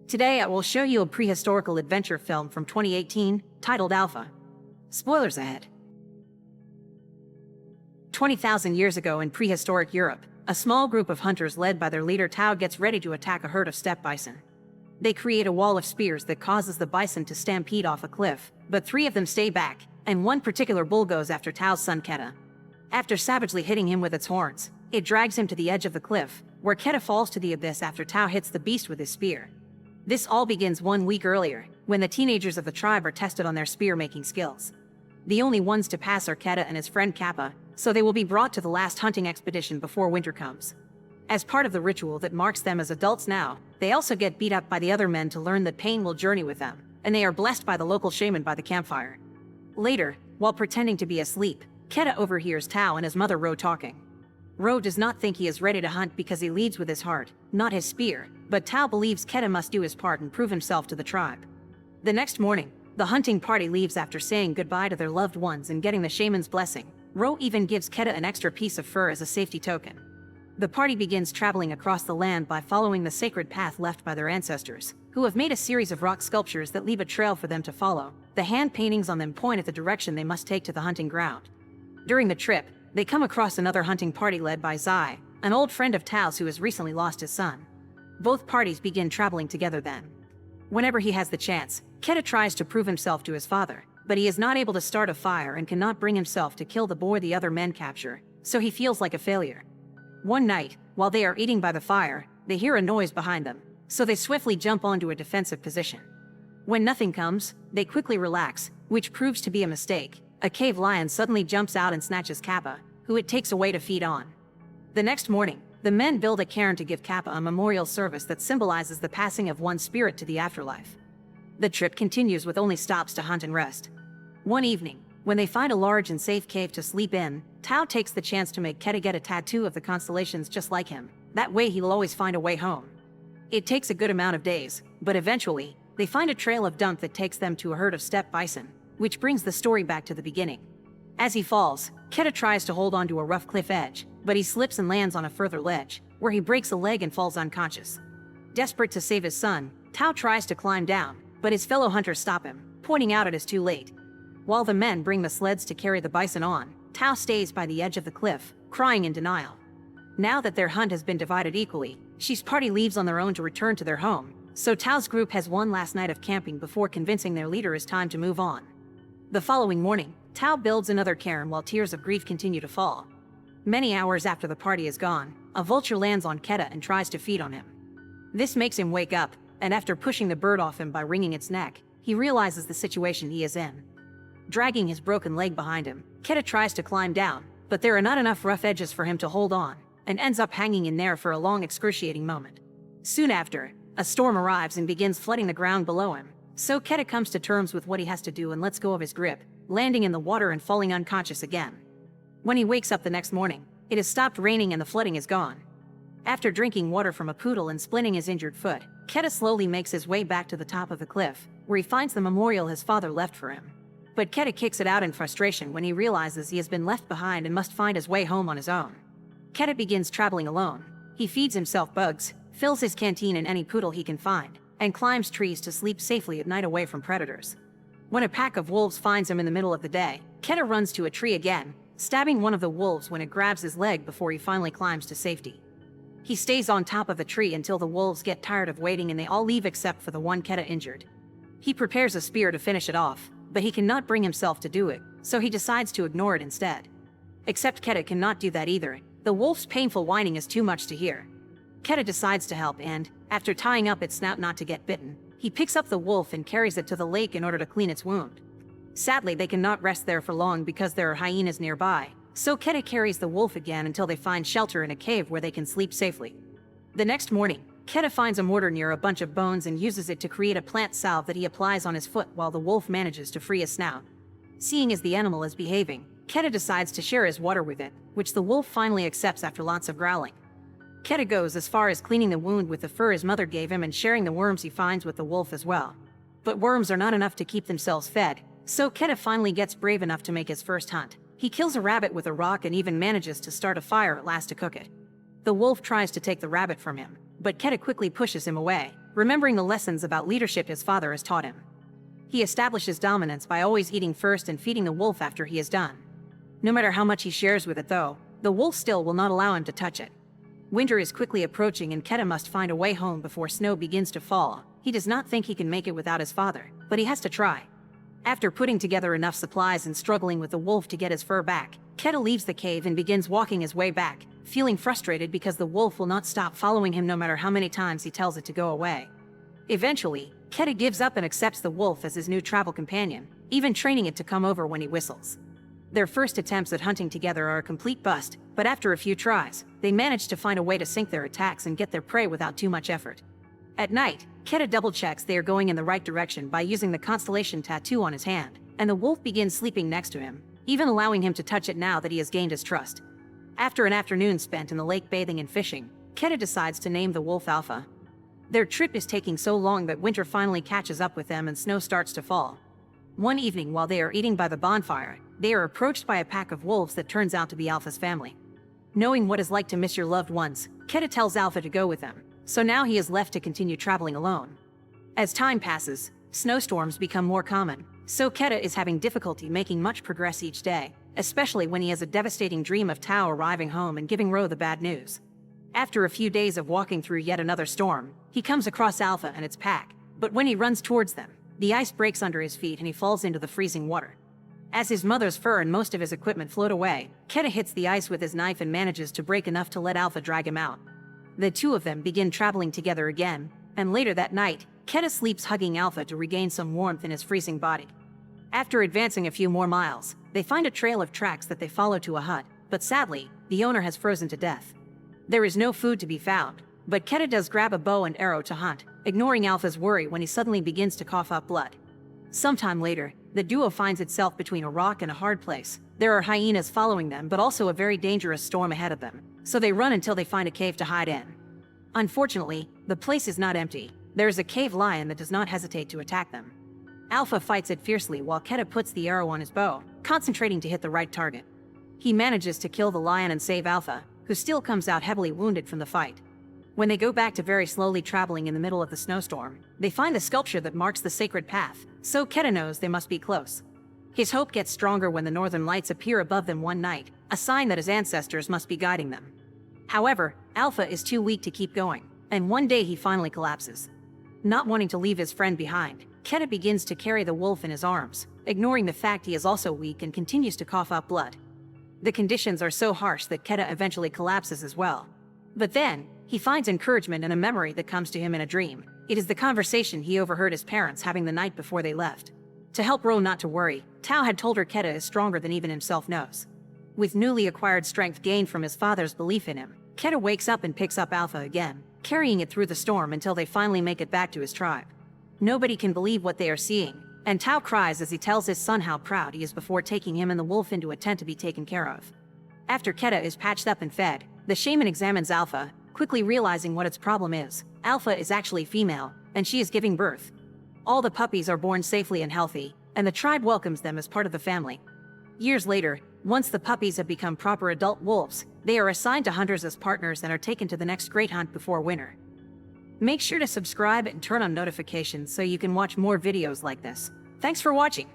Today I will show you a prehistorical adventure film from 2018, titled Alpha. Spoilers ahead. 20,000 years ago in prehistoric Europe, a small group of hunters led by their leader Tao gets ready to attack a herd of steppe bison. They create a wall of spears that causes the bison to stampede off a cliff, but 3 of them stay back, and one particular bull goes after Tao's son Keta. After savagely hitting him with its horns, it drags him to the edge of the cliff, where Keta falls to the abyss after Tao hits the beast with his spear. This all begins 1 week earlier, when the teenagers of the tribe are tested on their spear-making skills. The only ones to pass are Keta and his friend Kappa, so they will be brought to the last hunting expedition before winter comes. As part of the ritual that marks them as adults now, they also get beat up by the other men to learn that pain will journey with them, and they are blessed by the local shaman by the campfire. Later, while pretending to be asleep, Keta overhears Tao and his mother Ro talking. Ro does not think he is ready to hunt because he leads with his heart, not his spear, but Tao believes Keta must do his part and prove himself to the tribe. The next morning, the hunting party leaves after saying goodbye to their loved ones and getting the shaman's blessing. Ro even gives Keta an extra piece of fur as a safety token. The party begins traveling across the land by following the sacred path left by their ancestors, who have made a series of rock sculptures that leave a trail for them to follow. The hand paintings on them point at the direction they must take to the hunting ground. During the trip, they come across another hunting party led by Zai, an old friend of Tao's who has recently lost his son. Both parties begin traveling together then. Whenever he has the chance, Keta tries to prove himself to his father, but he is not able to start a fire and cannot bring himself to kill the boy the other men capture, so he feels like a failure. One night, while they are eating by the fire, they hear a noise behind them, so they swiftly jump onto a defensive position. When nothing comes, they quickly relax, which proves to be a mistake. A cave lion suddenly jumps out and snatches Kappa, who it takes away to feed on. The next morning, the men build a cairn to give Kappa a memorial service that symbolizes the passing of one's spirit to the afterlife. The trip continues with only stops to hunt and rest. One evening, when they find a large and safe cave to sleep in, Tao takes the chance to make Keta get a tattoo of the constellations just like him. That way he'll always find a way home. It takes a good amount of days, but eventually, they find a trail of dung that takes them to a herd of steppe bison, which brings the story back to the beginning. As he falls, Keta tries to hold onto a rough cliff edge, but he slips and lands on a further ledge, where he breaks a leg and falls unconscious. Desperate to save his son, Tao tries to climb down, but his fellow hunters stop him, pointing out it is too late. While the men bring the sleds to carry the bison on, Tao stays by the edge of the cliff, crying in denial. Now that their hunt has been divided equally, Shi's party leaves on their own to return to their home, so Tao's group has one last night of camping before convincing their leader it's time to move on. The following morning, Tao builds another cairn while tears of grief continue to fall. Many hours after the party is gone, a vulture lands on Keta and tries to feed on him. This makes him wake up, and after pushing the bird off him by wringing its neck, he realizes the situation he is in. Dragging his broken leg behind him, Keta tries to climb down, but there are not enough rough edges for him to hold on, and ends up hanging in there for a long excruciating moment. Soon after, a storm arrives and begins flooding the ground below him, so Keta comes to terms with what he has to do and lets go of his grip, landing in the water and falling unconscious again. When he wakes up the next morning, it has stopped raining and the flooding is gone. After drinking water from a poodle and splinting his injured foot, Keta slowly makes his way back to the top of the cliff, where he finds the memorial his father left for him. But Keta kicks it out in frustration when he realizes he has been left behind and must find his way home on his own. Keta begins traveling alone. He feeds himself bugs, fills his canteen in any poodle he can find, and climbs trees to sleep safely at night away from predators. When a pack of wolves finds him in the middle of the day, Keta runs to a tree again, stabbing one of the wolves when it grabs his leg before he finally climbs to safety. He stays on top of the tree until the wolves get tired of waiting and they all leave except for the one Keta injured. He prepares a spear to finish it off, but he cannot bring himself to do it, so he decides to ignore it instead. Except Keta cannot do that either. The wolf's painful whining is too much to hear. Keta decides to help and, after tying up its snout not to get bitten, he picks up the wolf and carries it to the lake in order to clean its wound. Sadly, they cannot rest there for long because there are hyenas nearby, so Keta carries the wolf again until they find shelter in a cave where they can sleep safely. The next morning, Keta finds a mortar near a bunch of bones and uses it to create a plant salve that he applies on his foot while the wolf manages to free his snout. Seeing as the animal is behaving, Keta decides to share his water with it, which the wolf finally accepts after lots of growling. Keta goes as far as cleaning the wound with the fur his mother gave him and sharing the worms he finds with the wolf as well. But worms are not enough to keep themselves fed, so Keta finally gets brave enough to make his first hunt. He kills a rabbit with a rock and even manages to start a fire at last to cook it. The wolf tries to take the rabbit from him, but Keta quickly pushes him away, remembering the lessons about leadership his father has taught him. He establishes dominance by always eating first and feeding the wolf after he is done. No matter how much he shares with it though, the wolf still will not allow him to touch it. Winter is quickly approaching and Keta must find a way home before snow begins to fall. He does not think he can make it without his father, but he has to try. After putting together enough supplies and struggling with the wolf to get his fur back, Keta leaves the cave and begins walking his way back, feeling frustrated because the wolf will not stop following him no matter how many times he tells it to go away. Eventually, Keta gives up and accepts the wolf as his new travel companion, even training it to come over when he whistles. Their first attempts at hunting together are a complete bust, but after a few tries, they manage to find a way to sync their attacks and get their prey without too much effort. At night, Keta double-checks they are going in the right direction by using the constellation tattoo on his hand, and the wolf begins sleeping next to him, even allowing him to touch it now that he has gained his trust. After an afternoon spent in the lake bathing and fishing, Keta decides to name the wolf Alpha. Their trip is taking so long that winter finally catches up with them and snow starts to fall. One evening while they are eating by the bonfire, they are approached by a pack of wolves that turns out to be Alpha's family. Knowing what it's like to miss your loved ones, Keta tells Alpha to go with them, so now he is left to continue traveling alone. As time passes, snowstorms become more common, so Keta is having difficulty making much progress each day, especially when he has a devastating dream of Tao arriving home and giving Ro the bad news. After a few days of walking through yet another storm, he comes across Alpha and its pack, but when he runs towards them, the ice breaks under his feet and he falls into the freezing water. As his mother's fur and most of his equipment float away, Keta hits the ice with his knife and manages to break enough to let Alpha drag him out. The two of them begin traveling together again, and later that night, Keta sleeps hugging Alpha to regain some warmth in his freezing body. After advancing a few more miles, they find a trail of tracks that they follow to a hut, but sadly, the owner has frozen to death. There is no food to be found, but Keta does grab a bow and arrow to hunt, ignoring Alpha's worry when he suddenly begins to cough up blood. Sometime later, the duo finds itself between a rock and a hard place. There are hyenas following them but also a very dangerous storm ahead of them, so they run until they find a cave to hide in. Unfortunately, the place is not empty. There is a cave lion that does not hesitate to attack them. Alpha fights it fiercely while Keta puts the arrow on his bow, concentrating to hit the right target. He manages to kill the lion and save Alpha, who still comes out heavily wounded from the fight. When they go back to very slowly traveling in the middle of the snowstorm, they find the sculpture that marks the sacred path, so Keta knows they must be close. His hope gets stronger when the northern lights appear above them one night, a sign that his ancestors must be guiding them. However, Alpha is too weak to keep going, and one day he finally collapses. Not wanting to leave his friend behind, Keta begins to carry the wolf in his arms, ignoring the fact he is also weak and continues to cough up blood. The conditions are so harsh that Keta eventually collapses as well. But then, he finds encouragement in a memory that comes to him in a dream. It is the conversation he overheard his parents having the night before they left. To help Ro not to worry, Tao had told her Keta is stronger than even himself knows. With newly acquired strength gained from his father's belief in him, Keta wakes up and picks up Alpha again, carrying it through the storm until they finally make it back to his tribe. Nobody can believe what they are seeing, and Tao cries as he tells his son how proud he is before taking him and the wolf into a tent to be taken care of. After Keta is patched up and fed, the shaman examines Alpha, quickly realizing what its problem is. Alpha is actually female, and she is giving birth. All the puppies are born safely and healthy, and the tribe welcomes them as part of the family. Years later, once the puppies have become proper adult wolves, they are assigned to hunters as partners and are taken to the next great hunt before winter. Make sure to subscribe and turn on notifications so you can watch more videos like this. Thanks for watching.